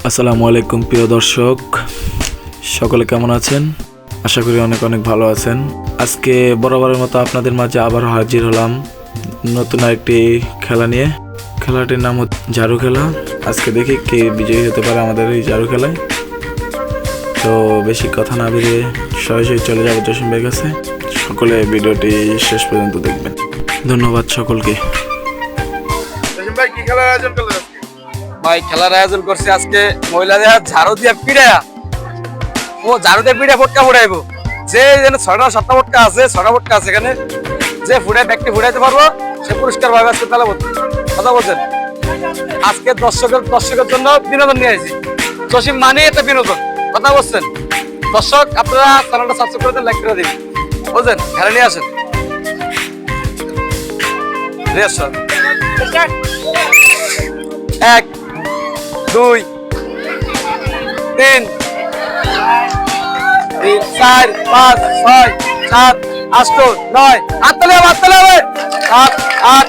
আসসালামু আলাইকুম প্রিয় দর্শক, সকলে কেমন আছেন? আশা করি অনেক অনেক ভালো আছেন। আজকে বরাবরের মতো আপনাদের মাঝে আবার হাজির হলাম নতুন একটি খেলা নিয়ে। খেলাটির নাম হচ্ছে ঝাড়ু খেলা। আজকে দেখি কে বিজয়ী হতে পারে আমাদের এই ঝাড়ু খেলায়। তো বেশি কথা না বেরিয়ে সরাসরি চলে যাবো জসিম ভাইয়ের কাছে। সকলে ভিডিওটি শেষ পর্যন্ত দেখবেন। ধন্যবাদ সকলকে। ভাই খেলার আয়োজন করছে আজকে মহিলাদের ঝাড়ু দিয়ে পিড়ায়া ও ঝাড়ু দিয়ে পিড়া ফটকা ফুটাইবো। যে ছটা সাতটা ফটকা আছে, ছটা ফটকা আছে এখানে, যে ফুটাই ব্যক্তি ফুটাইতে পারবো সে পুরস্কার পাবে। আজকে তাহলে কথা বলছেন, আজকে দর্শকের জন্য বিনোদন নিয়ে আসি। জসিম মানে একটা বিনোদন, কথা বলছেন। দর্শক আপনারা চ্যানেলটা সাবস্ক্রাইব করে দেন, লাইক করে দিন, বুঝলেন? খেলা নিয়ে আসেন। এক, দুই, তিন, চার, পাঁচ, ছয়, সাত, আট, নয়, আটতলে হবে, সাত, আট,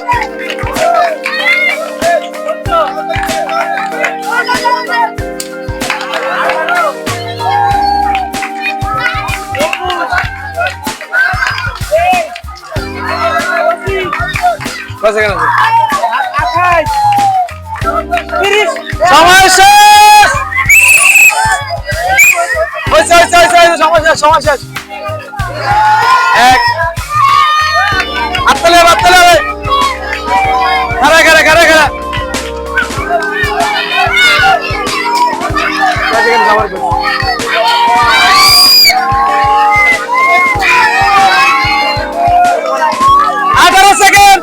সময় শেষ, সময় শেষ। এক, আটতলে হবে, খেলা সেকেন্ড।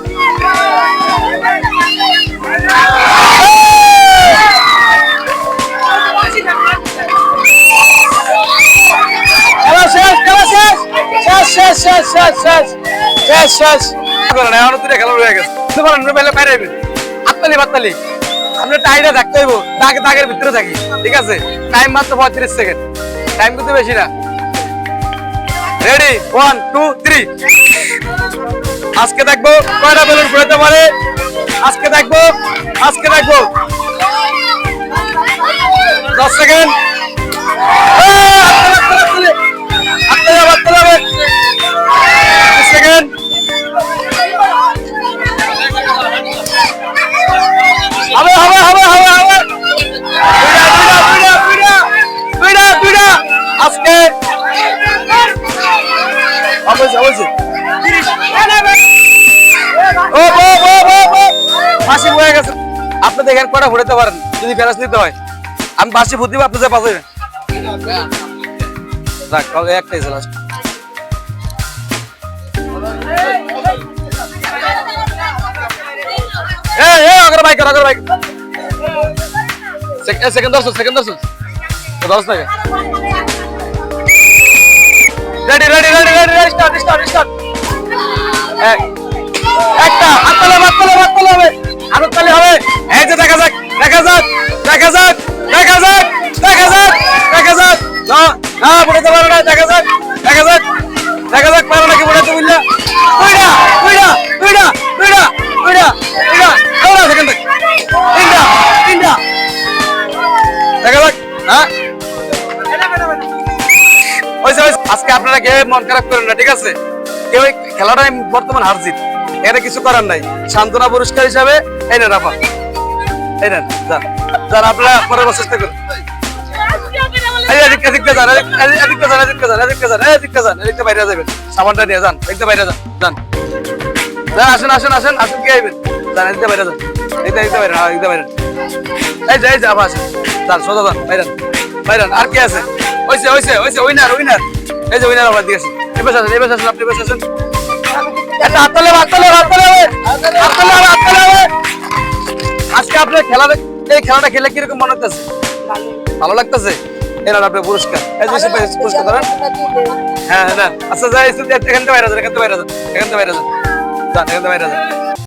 দাগের ভিতরে থাকি, ঠিক আছে? টাইম মাত্র 35 সেকেন্ড, টাইম কিন্তু বেশি না। রেডি, 1 2 3। আজকে দেখবো কয়টা বেলুন ফুটাতে পারে। আজকে দেখবো 10 সেকেন্ড। আজকে বাসি হয়ে গেছে। আপনি দেখেন কটা ফুটাতে পারেন, যদি ফেরাস নিতে হয়। আমি বাসি ফুট দিব, আপনি যে পাশে একটাই ছিল। সেকেন্ড দর্শক রেডি, স্টার্ট। একটা হাততালি হবে, হাততালি হবে। এই যে দেখা যাক না ফুটাতে পারে না। দেখা যাক পারে নাকি ফুটাতে, বুঝলা? তিনটা দেখা যাক। হ্যাঁ, আজকে আপনারা কেউ মন খারাপ করেন না, ঠিক আছে? কেউ খেলাটা বর্তমান হার জিত, এটা কিছু করার নাই। সান্ত্বনা পুরস্কার হিসাবে এই নেন আপা, এই নেন, যান আপনারা পরের বছর চেষ্টা করেন। বাইরে যাবেন, সাবানটা নিয়ে যান, বাইরে যান। আসেন কে আইবেন, এদিকে বাইরে যান, এদিকে বাইরে। এই যে আবার আসেন, যান সোজা যান, বাইরান। আর কি আছে? হইছে উইনার। এই যে উইনার আবার দিয়েছে। এবার আসেন আপনি, আসেন। হাততালি হবে। আজকে আপনার এই খেলাটা খেলে কিরকম মনে হচ্ছে? ভালো লাগতেছে? এরা আপনার পুরস্কার, পুরস্কার ধরেন। হ্যাঁ, আচ্ছা যাই, এখান থেকে বাইরে যান।